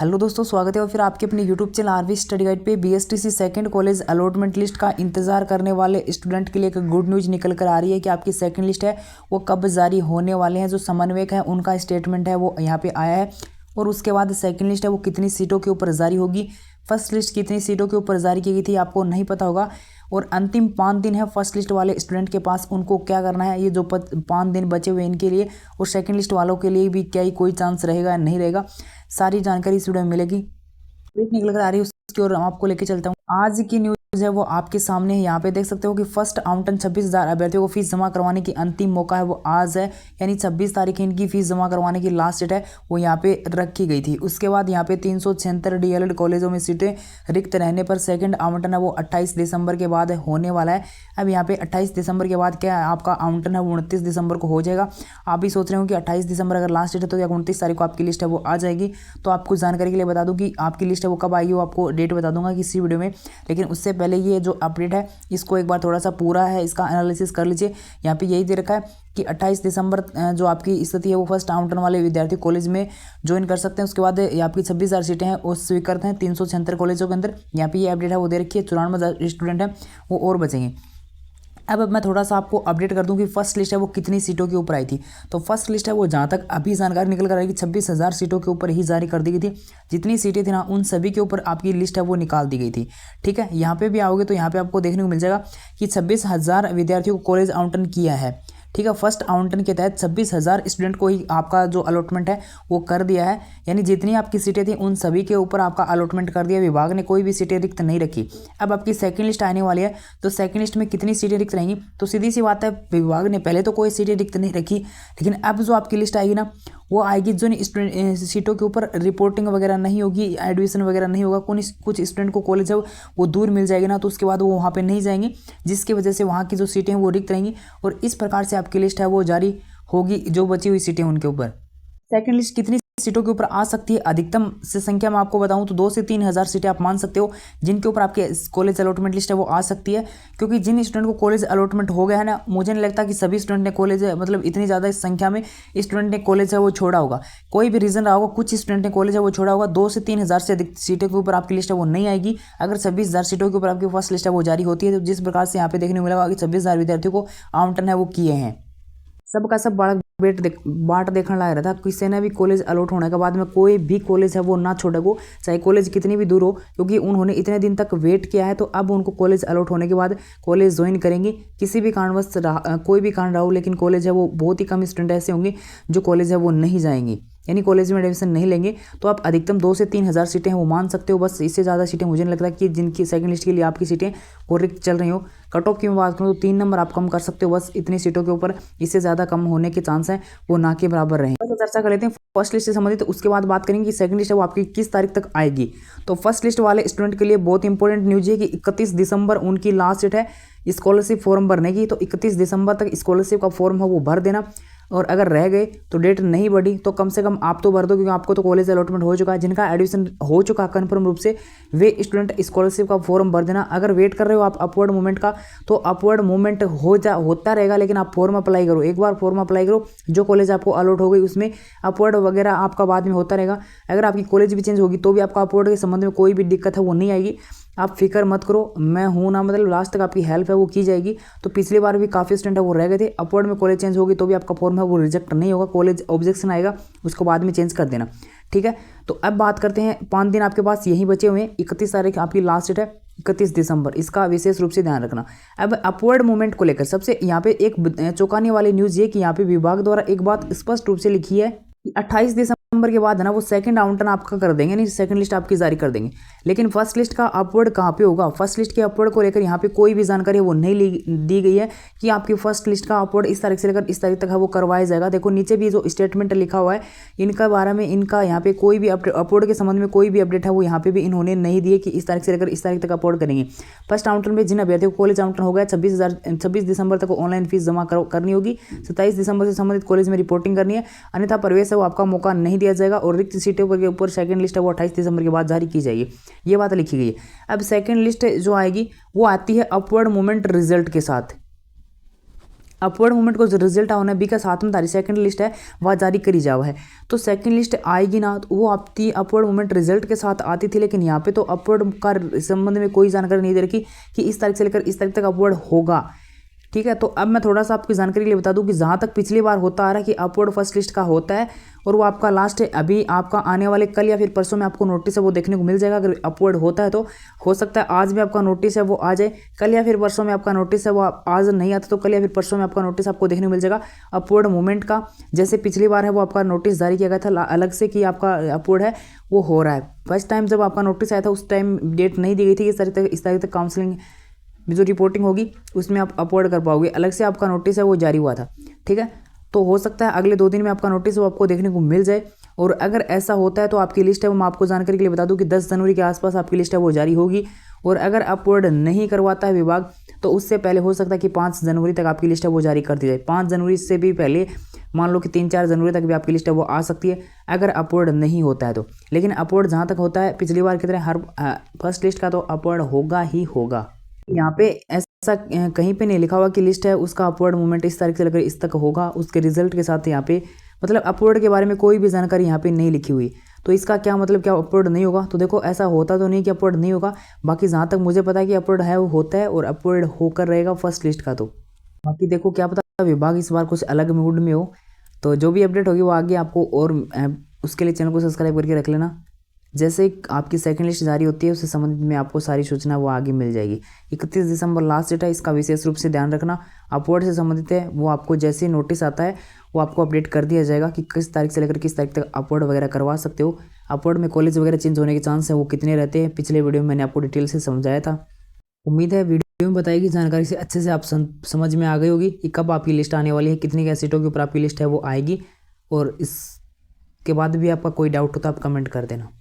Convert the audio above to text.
Hello दोस्तों, स्वागत है और फिर आपके अपने YouTube channel RV study guide पे BSTC second college allotment list का इंतजार करने वाले स्टूडेंट के लिए एक गुड न्यूज़ निकल कर आ रही है कि आपकी सेकंड लिस्ट है वो कब जारी होने वाले हैं। जो समन्वयक है उनका स्टेटमेंट है वो यहाँ पे आया है और उसके बाद सेकंड लिस्ट है वो कितनी सीटों के ऊपर जारी होगी, फर्स्ट लिस्ट कितनी सीटों के ऊपर जारी की गई थी आपको नहीं पता होगा। और अंतिम 5 दिन है फर्स्ट लिस्ट वाले स्टूडेंट के पास, उनको क्या करना है, ये जो 5 दिन बचे हुए इनके लिए और सेकंड लिस्ट वालों के लिए भी क्या ही कोई चांस रहेगा या नहीं रहेगा, सारी जानकारी इस वीडियो में मिलेगी। निकल कर आ रही है उसकी और आपको लेके चलता हूँ। आज की न्यूज़ है वो आपके सामने है। यहाँ पे देख सकते हो कि फर्स्ट आवंटन 26,000 अभ्यर्थियों को फीस जमा करवाने की अंतिम मौका है वो आज है, यानी 26 तारीख इनकी फीस जमा करवाने की लास्ट डेट है वो यहाँ पे रखी गई थी। उसके बाद यहाँ पे 376 डीएलएड कॉलेजों में सीटें रिक्त रहने पर सेकंड आवंटन है वो 28 दिसंबर के बाद होने वाला है। अब यहाँ पे 28 दिसंबर के बाद क्या है, आपका आवंटन है वो 29 दिसंबर को हो जाएगा। आप भी सोच रहे हो कि 28 दिसंबर अगर लास्ट डेट है तो 29 तारीख को आपकी लिस्ट है वो आ जाएगी। तो आपको जानकारी के लिए बता दूं कि आपकी लिस्ट है वो कब आएगी, वो आपको डेट बता दूंगा किसी वीडियो में। लेकिन उससे पहले ये जो अपडेट है इसको एक बार थोड़ा सा पूरा है इसका एनालिसिस कर लीजिए। यहाँ पे यही दे रखा है कि 28 दिसंबर जो आपकी स्थिति है वो फर्स्ट आवंटन वाले विद्यार्थी कॉलेज में ज्वाइन कर सकते हैं। उसके बाद आपकी 26,000 सीटें हैं वो स्वीकृत हैं 376 कॉलेजों के अंदर। यहाँ पे ये अपडेट है वो दे रखी है। 94,000 स्टूडेंट हैं वो और बचेंगे। अब मैं थोड़ा सा आपको अपडेट कर दूं कि फर्स्ट लिस्ट है वो कितनी सीटों के ऊपर आई थी। तो फर्स्ट लिस्ट है वो जहाँ तक अभी जानकारी निकल कर आएगी 26,000 सीटों के ऊपर ही जारी कर दी गई थी। जितनी सीटें थी ना उन सभी के ऊपर आपकी लिस्ट है वो निकाल दी गई थी। ठीक है, यहाँ पे भी आओगे तो यहाँ पे आपको देखने को मिल जाएगा कि 26,000 विद्यार्थियों को कॉलेज आवंटन किया है। ठीक है, फर्स्ट आवंटन के तहत 26,000 स्टूडेंट को ही आपका जो अलॉटमेंट है वो कर दिया है, यानी जितनी आपकी सीटें थी उन सभी के ऊपर आपका अलॉटमेंट कर दिया। विभाग ने कोई भी सीटें रिक्त नहीं रखी। अब आपकी सेकंड लिस्ट आने वाली है तो सेकंड लिस्ट में कितनी सीटें रिक्त रहेंगी, तो सीधी सी बात है विभाग ने पहले तो कोई सीटें रिक्त नहीं रखी, लेकिन अब जो आपकी लिस्ट आएगी ना वो आएगी जो सीटों के ऊपर रिपोर्टिंग वगैरह नहीं होगी, एडमिशन वगैरह नहीं होगा। कुछ स्टूडेंट को कॉलेज है वो दूर मिल जाएगी ना, तो उसके बाद वो वहाँ पे नहीं जाएंगे, जिसकी वजह से वहाँ की जो सीटें हैं वो रिक्त रहेंगी और इस प्रकार से आपकी लिस्ट है वो जारी होगी जो बची हुई सीटें उनके ऊपर। सेकंड लिस्ट कितनी सीटों के ऊपर आ सकती है, अधिकतम से संख्या में आपको बताऊं तो 2 से 3 हज़ार सीटें आप मान सकते हो जिनके ऊपर आपके कॉलेज अलॉटमेंट लिस्ट है वो आ सकती है। क्योंकि जिन स्टूडेंट को कॉलेज अलॉटमेंट हो गया है ना, मुझे नहीं लगता कि सभी स्टूडेंट ने कॉलेज मतलब इतनी ज़्यादा संख्या में स्टूडेंट ने कॉलेज है वो छोड़ा होगा। कोई भी रीज़न रहा होगा, कुछ स्टूडेंट ने कॉलेज है वो छोड़ा होगा। 2 से 3 हज़ार से अधिक सीटों के ऊपर आपकी लिस्ट है वो नहीं आएगी अगर 26,000 सीटों के ऊपर आपकी फर्स्ट लिस्ट है वो जारी होती है। तो जिस प्रकार से यहाँ पे देखने को मिलेगा कि 26,000 विद्यार्थियों को आवंटन है वो किए हैं। सबका सब बाट देखने लग रहा था। किसी ने भी कॉलेज अलॉट होने के बाद में कोई भी कॉलेज है वो ना छोड़े को, चाहे कॉलेज कितनी भी दूर हो, क्योंकि उन्होंने इतने दिन तक वेट किया है। तो अब उनको कॉलेज अलॉट होने के बाद कॉलेज ज्वाइन करेंगे। किसी भी कारणवश कोई भी कारण रहा हो, लेकिन कॉलेज है वो बहुत ही कम स्टूडेंट ऐसे होंगे जो कॉलेज है वो नहीं जाएंगे, यानी कॉलेज में एडमिशन नहीं लेंगे। तो आप अधिकतम 2 से 3 हज़ार सीटें वो मान सकते हो। बस इससे ज़्यादा सीटें मुझे नहीं लगता कि जिनकी सेकंड लिस्ट के लिए आपकी सीटें वो रिक्त चल रही हो। कट ऑफ की मैं बात करूँ तो 3 नंबर आप कम कर सकते हो बस इतनी सीटों के ऊपर। इससे ज़्यादा कम होने के चांस हैं वो ना के बराबर रहें। बस चर्चा कर लेते हैं फर्स्ट लिस्ट से संबंधित, तो उसके बाद बात करेंगे कि सेकंड लिस्ट है वो आपकी किस तारीख तक आएगी। तो फर्स्ट लिस्ट वाले स्टूडेंट के लिए बहुत इंपॉर्टेंट न्यूज़ है कि 31 दिसंबर उनकी लास्ट डेट है स्कॉलरशिप फॉर्म भरने की। तो 31 दिसंबर तक स्कॉलरशिप का फॉर्म है वो भर देना। और अगर रह गए तो डेट नहीं बढ़ी तो कम से कम आप तो भर दो, क्योंकि आपको तो कॉलेज अलॉटमेंट हो चुका है। जिनका एडमिशन हो चुका है कन्फर्म रूप से वे स्टूडेंट स्कॉलरशिप का फॉर्म भर देना। अगर वेट कर रहे हो आप अपवर्ड मूवमेंट का तो अपवर्ड मूवमेंट होता रहेगा, लेकिन आप फॉर्म अप्लाई करो, एक बार फॉर्म अप्लाई करो। जो कॉलेज आपको अलॉट हो गई उसमें अपवर्ड वगैरह आपका बाद में होता रहेगा। अगर आपकी कॉलेज भी चेंज होगी तो भी आपका अपवर्ड के संबंध में कोई भी दिक्कत है वो नहीं आएगी। आप फिक्र मत करो, मैं हूँ ना, मतलब लास्ट तक आपकी हेल्प है वो की जाएगी। तो पिछली बार भी काफ़ी स्टूडेंट है वो रह गए थे। अपवर्ड में कॉलेज चेंज होगी तो भी आपका फॉर्म है वो रिजेक्ट नहीं होगा, कॉलेज ऑब्जेक्शन आएगा उसको बाद में चेंज कर देना। ठीक है, तो अब बात करते हैं 5 दिन आपके पास यही बचे हुए हैं। 31 तारीख आपकी लास्ट डेट है, 31 दिसंबर, इसका विशेष रूप से ध्यान रखना। अब अपवर्ड मूवमेंट को लेकर सबसे यहाँ पे एक चौंकाने वाली न्यूज़ ये कि यहाँ पे विभाग द्वारा एक बात स्पष्ट रूप से लिखी है कि 28 दिसंबर के बाद है ना वो सेकंड आवंटन आपका कर देंगे, नहीं सेकंड लिस्ट आपकी जारी कर देंगे। लेकिन फर्स्ट लिस्ट का अपवर्ड कहाँ पे होगा, फर्स्ट लिस्ट के अपवर्ड को लेकर यहाँ पे कोई भी जानकारी वो नहीं दी गई है कि आपकी फर्स्ट लिस्ट का अपवर्ड इस तारीख से लेकर इस तारीख तक है वो करवाया जाएगा। देखो नीचे भी जो स्टेटमेंट लिखा हुआ है इनका बारे में, इनका यहाँ पे कोई भी अपवर्ड के संबंध में कोई भी अपडेट है वो यहाँ पे भी इन्होंने नहीं दिए कि इस तारीख से लेकर इस तारीख तक अपवर्ड करेंगे। फर्स्ट आवंटन में जिन अभ्यर्थियों को कॉलेज आवंटन हो गया 26 दिसंबर तक ऑनलाइन फीस जमा करनी होगी। 27 दिसंबर से संबंधित कॉलेज में रिपोर्टिंग करनी है, अन्यथा प्रवेश है वो आपका मौका नहीं दिया जाएगा और रिक्त सीटों के ऊपर सेकंड लिस्ट है वो 28 दिसंबर के बाद जारी की जाएगी। ये बात लिखी गई है। अब सेकंड लिस्ट जो आएगी वो आती है अपवर्ड मूवमेंट रिजल्ट के साथ। अपवर्ड मूवमेंट को जो रिजल्ट होना है बी का साथ में तारी सेकंड लिस्ट है वह जारी करी जावा है। तो सेकंड लिस्ट आएगी ना तो वो आपकी अपवर्ड मूवमेंट रिजल्ट के साथ आती थी, लेकिन यहाँ पे तो अपवर्ड का संबंध में कोई जानकारी नहीं दे रखी कि इस तारीख से लेकर इस तारीख तक अपवर्ड होगा। ठीक है, तो अब मैं थोड़ा सा आपकी जानकारी के लिए बता दूं कि जहाँ तक पिछली बार होता आ रहा है कि अपवर्ड फर्स्ट लिस्ट का होता है और वो आपका लास्ट है, अभी आपका आने वाले कल या फिर परसों में आपको नोटिस है वो देखने को मिल जाएगा। अगर अपवर्ड होता है तो हो सकता है आज भी आपका नोटिस है वो आ जाए, कल या फिर परसों में आपका नोटिस है वो आज नहीं आता तो कल या फिर परसों में आपका नोटिस आपको देखने को मिल जाएगा अपवर्ड मूवमेंट का। जैसे पिछली बार है वो आपका नोटिस जारी किया गया था अलग से कि आपका अपवर्ड है वो हो रहा है। फर्स्ट टाइम जब आपका नोटिस आया था उस टाइम डेट नहीं दी गई थी इस तारीख तक काउंसलिंग जो रिपोर्टिंग होगी उसमें आप अपवर्ड कर पाओगे, अलग से आपका नोटिस है वो जारी हुआ था। ठीक है, तो हो सकता है अगले 2 दिन में आपका नोटिस वो आपको देखने को मिल जाए। और अगर ऐसा होता है तो आपकी लिस्ट है वो मैं आपको जानकारी के लिए बता दूं कि 10 जनवरी के आसपास आपकी लिस्ट है वो जारी होगी। और अगर अपवर्ड नहीं करवाता है विभाग तो उससे पहले हो सकता है कि 5 जनवरी तक आपकी लिस्ट है वो जारी कर दी जाए। 5 जनवरी से भी पहले मान लो कि 3-4 जनवरी तक भी आपकी लिस्ट है वो आ सकती है अगर अपवर्ड नहीं होता है तो। लेकिन अपवर्ड जहाँ तक होता है पिछली बार की तरह हर फर्स्ट लिस्ट का तो अपवर्ड होगा ही होगा। यहाँ पे ऐसा कहीं पे नहीं लिखा हुआ कि लिस्ट है उसका अपवर्ड मूवमेंट इस तारीख से लेकर इस तक होगा उसके रिजल्ट के साथ। यहाँ पे मतलब अपवर्ड के बारे में कोई भी जानकारी यहाँ पे नहीं लिखी हुई। तो इसका क्या मतलब क्या अपवर्ड नहीं होगा? तो देखो ऐसा होता तो नहीं कि अपवर्ड नहीं होगा, बाकी जहाँ तक मुझे पता है कि अपवर्ड है वो होता है और अपवर्ड होकर रहेगा फर्स्ट लिस्ट का। तो बाकी देखो क्या पता विभाग इस बार कुछ अलग मूड में हो। तो जो भी अपडेट होगी वो आगे आपको, और उसके लिए चैनल को सब्सक्राइब करके रख लेना। जैसे आपकी सेकंड लिस्ट जारी होती है उससे संबंधित में आपको सारी सूचना वो आगे मिल जाएगी। 31 दिसंबर लास्ट डेट है, इसका विशेष रूप से ध्यान रखना। अपवर्ड से संबंधित है वो आपको जैसे ही नोटिस आता है वो आपको अपडेट कर दिया जाएगा कि किस तारीख से लेकर किस तारीख तक अपवर्ड वगैरह करवा सकते हो। अपवर्ड में कॉलेज वगैरह चेंज होने के चांस है वो कितने रहते हैं पिछले वीडियो में मैंने आपको डिटेल से समझाया था। उम्मीद है वीडियो में बताई गई जानकारी से अच्छे से आप समझ में आ गई होगी कि कब आपकी लिस्ट आने वाली है, कितनी कैसेटों के ऊपर आपकी लिस्ट है वो आएगी। और इसके बाद भी आपका कोई डाउट हो तो आप कमेंट कर देना।